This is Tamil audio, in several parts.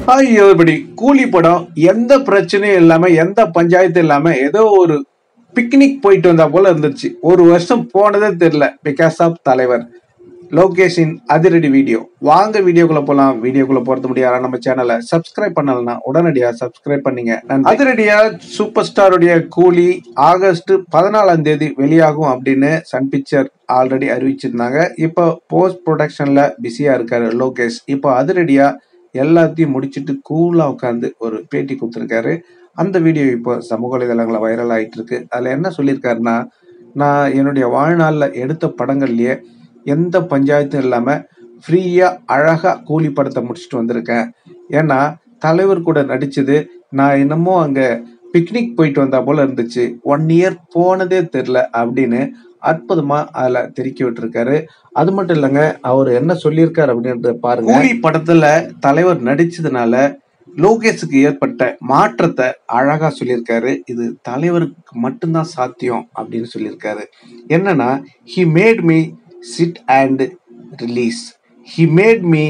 Hi everybody. கூலி படம் எந்த பிரச்சனையும் இல்லாம எந்த பஞ்சாயத்தும் இல்லாம ஏதோ ஒரு பிக்னிக் போயிட்டு வந்தா போல இருந்துச்சு. ஒரு வருஷம் போனதே தெரியல. பிகாஸ் ஆஃப் தலைவர் லோகேஷின் அதிரடி வீடியோ. வாங்க வீடியோக்குள்ள போலாம். வீடியோக்குள்ள போறது முடியாத நம்ம சேனலை சப்ஸ்கிரைப் பண்ணலன்னா உடனடியா சப்ஸ்கிரைப் பண்ணீங்க. அதிரடியா சூப்பர் ஸ்டாருடைய கூலி ஆகஸ்ட் 14 வெளியாகும் அப்படின்னு சன் பிக்சர் ஆல்ரெடி அறிவிச்சிருந்தாங்க. இப்போ போஸ்ட் ப்ரொடக்ஷன்ல பிஸியா இருக்காரு லோகேஷ். இப்போ அதிரடியா எல்லாத்தையும் முடிச்சுட்டு கூலா உட்காந்து ஒரு பேட்டி கொடுத்துருக்காரு. அந்த வீடியோ இப்போ சமூக வலைதளங்கள வைரல் ஆயிட்டு இருக்கு. அதுல என்ன சொல்லியிருக்காருன்னா, நான் என்னுடைய வாழ்நாள்ல எடுத்த படங்கள்லயே எந்த பஞ்சாயத்தும் இல்லாம ஃப்ரீயா அழகா கூலி படத்தை முடிச்சுட்டு வந்திருக்கேன். ஏன்னா தலைவர் கூட நடிச்சது நான் என்னமோ அங்க பிக்னிக் போயிட்டு வந்தா போல இருந்துச்சு. 1 இயர் போனதே தெரியல அப்படின்னு அற்புதமா அதுல தெருக்கி விட்டுருக்காரு. அது மட்டும் இல்லைங்க, அவர் என்ன சொல்லியிருக்காரு அப்படின்றத பாருங்க. கூலி படத்துல தலைவர் நடிச்சதுனால லோகேஷுக்கு ஏற்பட்ட மாற்றத்தை அழகா சொல்லியிருக்காரு. இது தலைவருக்கு மட்டும்தான் சாத்தியம் அப்படின்னு சொல்லியிருக்காரு. என்னன்னா, he made me sit and release. He made me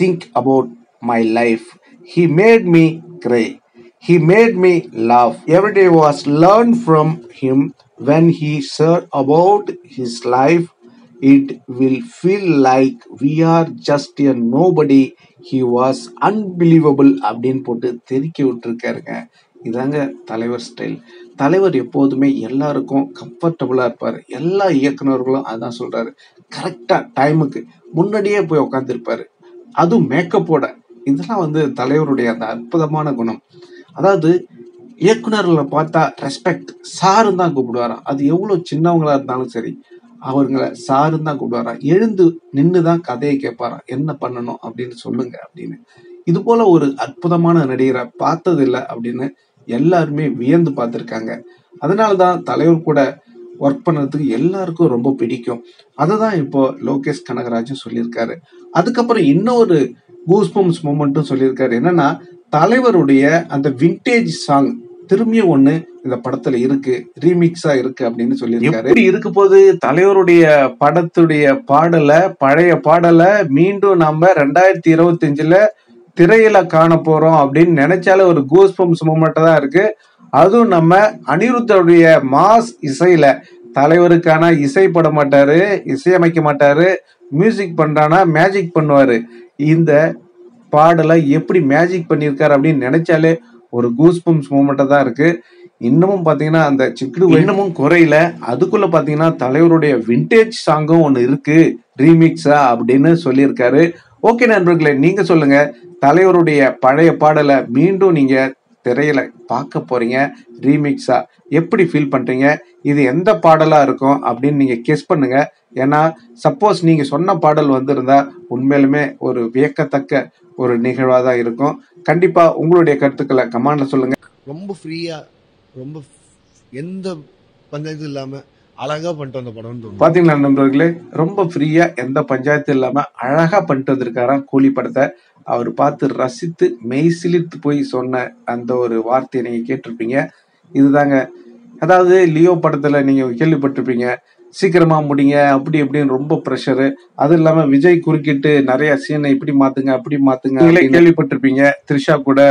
think about my life. He made me cry. He made me laugh. Every day was learned from him. When he said about his life, it will feel like we are just a nobody. He was unbelievable அப்படின்னு போட்டு தெருக்கி விட்டுருக்காருங்க. இதாங்க தலைவர் ஸ்டைல். தலைவர் எப்போதுமே எல்லாருக்கும் கம்ஃபர்டபுளா இருப்பாரு. எல்லா இயக்குனர்களும் அதான் சொல்றாரு. கரெக்டா டைமுக்கு முன்னாடியே போய் உட்காந்துருப்பாரு. அதுவும் மேக்கப்போட. இதெல்லாம் தலைவருடைய அந்த அற்புதமான குணம். அதாவது இயக்குனர்களை பார்த்தா ரெஸ்பெக்ட் சாருன்னு தான் கூப்பிடுவாராம். அது எவ்வளவு சின்னவங்களா இருந்தாலும் சரி, அவங்களை சாருன்னு தான் கூப்பிடுவாராம். எழுந்து நின்றுதான் கதையை கேட்பாராம். என்ன பண்ணணும் அப்படின்னு சொல்லுங்க அப்படின்னு. இது போல ஒரு அற்புதமான நடிகரை பார்த்தது இல்லை அப்படின்னு எல்லாருமே வியந்து பார்த்திருக்காங்க. அதனாலதான் தலைவர் கூட ஒர்க் பண்ணதுக்கு எல்லாருக்கும் ரொம்ப பிடிக்கும். அததான் இப்போ லோகேஷ் கனகராஜும் சொல்லியிருக்காரு. அதுக்கப்புறம் இன்னொரு கூஸ்பம்ஸ் மூமெண்ட்டும் சொல்லியிருக்காரு. என்னன்னா, தலைவருடைய அந்த விண்டேஜ் சாங் திரும்பியும் ஒண்ணு இந்த படத்துல இருக்கு, ரீமிக்ஸா இருக்கு அப்படின்னு சொல்லியிருக்காரு. எப்படி இருக்க போது தலைவருடைய படத்துடைய பழைய பாடலை மீண்டும் நம்ம 2025 திரையில காண போறோம் அப்படின்னு நினைச்சாலே ஒரு கூஸ்பம்ஸ் மூமெண்ட் தான் இருக்கு. அதுவும் நம்ம அனிருத்தருடைய மாஸ் இசையில. தலைவருக்கான இசை பட மாட்டாரு, இசையமைக்க மாட்டாரு, மியூசிக் பண்றானா மேஜிக் பண்ணுவாரு. இந்த பாடலை எப்படி மேஜிக் பண்ணியிருக்காரு அப்படின்னு நினைச்சாலே ஒரு கூஸ்பம்ஸ் மூமெண்ட் தான் இருக்கு. இன்னமும் பாத்தீங்கன்னா அந்த சிக்குடு இன்னமும் குறையில. அதுக்குள்ள பாத்தீங்கன்னா தலைவருடைய விண்டேஜ் சாங்கும் ஒண்ணு இருக்கு ரீமிக்ஸா அப்படின்னு சொல்லியிருக்காரு. ஓகே நண்பர்களே, நீங்க சொல்லுங்க, தலைவருடைய பழைய பாடலை மீண்டும் நீங்க திரையில பார்க்க போறீங்க ரீமிக்ஸா, எப்படி ஃபீல் பண்றீங்க? இது எந்த பாடலா இருக்கும் அப்படின்னு நீங்க கெஸ் பண்ணுங்க. ஏன்னா சப்போஸ் நீங்க சொன்ன பாடல் வந்திருந்தா உண்மையிலுமே ஒரு வியக்கத்தக்க ஒரு நிகழ்வா தான் இருக்கும். கண்டிப்பா உங்களுடைய கருத்துக்களை கமெண்ட்ல சொல்லுங்க. ரொம்ப ஃப்ரீயா, ரொம்ப எந்த பஞ்சாயத்தும் இல்லாம அழகா பண்ணிட்டு வந்த படம் பாத்தீங்களா நண்பர்களே, ரொம்ப ஃப்ரீயா எந்த பஞ்சாயத்தும் இல்லாம அழகா பண்ணிட்டு வந்திருக்காராம் கூலி படத்தை. அவர் பார்த்து ரசித்து மெய்சிலித்து போய் சொன்ன அந்த ஒரு வார்த்தையை நீங்க கேட்டிருப்பீங்க. இதுதாங்க, அதாவது லியோ படத்துல நீங்க கேள்விப்பட்டிருப்பீங்க, சீக்கிரமா முடிங்க அப்படி இப்படின்னு ரொம்ப ப்ரெஷரு. அது இல்லாம விஜய் குறுக்கிட்டு நிறைய சீனை இப்படி மாத்துங்க அப்படி மாத்துங்க கேள்விப்பட்டிருப்பீங்க. த்ரிஷா கூட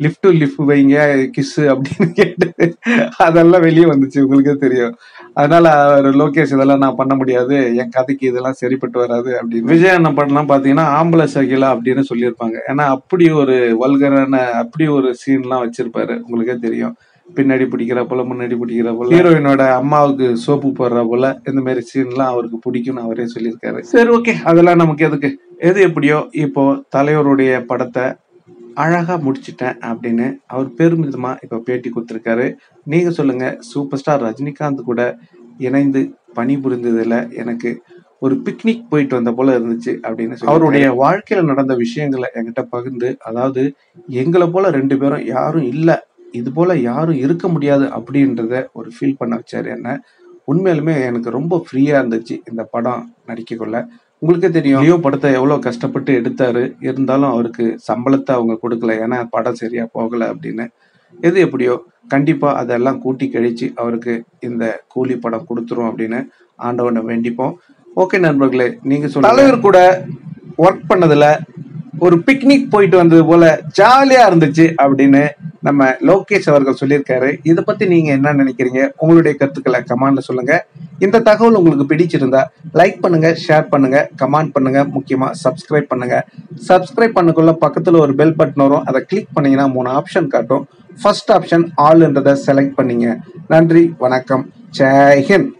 லிஃப்ட் வைங்க கிஸ் அப்படின்னு கேட்டு அதெல்லாம் வெளியே வந்துச்சு, உங்களுக்கே தெரியும். அதனால லோகேஷ் இதெல்லாம் நான் பண்ண முடியாது, என் கதைக்கு இதெல்லாம் சரிப்பட்டு வராது அப்படின்னு. விஜய் என்ன பண்ணலாம் பாத்தீங்கன்னா ஆம்பளை சகிலா அப்படின்னு சொல்லியிருப்பாங்க. ஏன்னா அப்படி ஒரு வல்கரான அப்படி ஒரு சீன்லாம் வச்சிருப்பாரு, உங்களுக்கே தெரியும். பின்னாடி பிடிக்கிற போல முன்னாடி பிடிக்கிற போல, ஹீரோயினோட அம்மாவுக்கு சோப்பு போடுற போல, இந்த மாதிரி சீன்லாம் அவருக்கு பிடிக்கும்னு அவரே சொல்லியிருக்காரு. சரி, ஓகே, அதெல்லாம் நமக்கு எதுக்கு. எது எப்படியோ இப்போ தலைவருடைய படத்தை அழகா முடிச்சிட்டேன் அப்படின்னு அவர் பெருமிதமா இப்ப பேட்டி கொடுத்திருக்காரு. நீங்க சொல்லுங்க, சூப்பர் ஸ்டார் ரஜினிகாந்த் கூட இணைந்து பணிபுரிந்ததுல எனக்கு ஒரு பிக்னிக் போயிட்டு வந்த போல இருந்துச்சு அப்படின்னு அவருடைய வாழ்க்கையில நடந்த விஷயங்களை என்கிட்ட பகிர்ந்து, அதாவது எங்களை போல 2 பேரும் யாரும் இல்ல, இது போல யாரும் இருக்க முடியாது அப்படின்றத ஒரு ஃபீல் பண்ண வச்சாரு என்ன. உண்மையிலுமே எனக்கு ரொம்ப ஃப்ரீயா இருந்துச்சு இந்த படம் நடிக்கக்குள்ள. உங்களுக்கே தெரியும் லியோ படத்தை எவ்வளவு கஷ்டப்பட்டு எடுத்தாரு. இருந்தாலும் அவருக்கு சம்பளத்தை அவங்க கொடுக்கல, ஏன்னா படம் சரியா போகல அப்படின்னு. எது எப்படியோ கண்டிப்பா அதெல்லாம் கூட்டி கழிச்சு அவருக்கு இந்த கூலி படம் கொடுத்துரும் அப்படின்னு ஆண்டவனை வேண்டிப்போம். ஓகே நண்பர்களே, நீங்க சொல்லுங்க, தலைவர் கூட ஒர்க் பண்ணதுல ஒரு பிக்னிக் போயிட்டு வந்தது போல ஜாலியா இருந்துச்சு அப்படின்னு நம்ம லோகேஷ் அவர்கள் சொல்லியிருக்காரு. இதை பத்தி நீங்க என்ன நினைக்கிறீங்க? உங்களுடைய கருத்துக்களை கமெண்ட்ல சொல்லுங்க. இந்த தகவல் உங்களுக்கு பிடிச்சிருந்தா லைக் பண்ணுங்க, ஷேர் பண்ணுங்க, கமெண்ட் பண்ணுங்க, முக்கியமா சப்ஸ்கிரைப் பண்ணுங்க. சப்ஸ்கிரைப் பண்ணக்குள்ள பக்கத்துல ஒரு பெல் பட்டன் வரும், அதை கிளிக் பண்ணீங்கன்னா 3 ஆப்ஷன் காட்டும். ஃபர்ஸ்ட் ஆப்ஷன் ஆல்ன்றதை செலக்ட் பண்ணீங்க. நன்றி, வணக்கம், ஜெய் ஹிந்த்.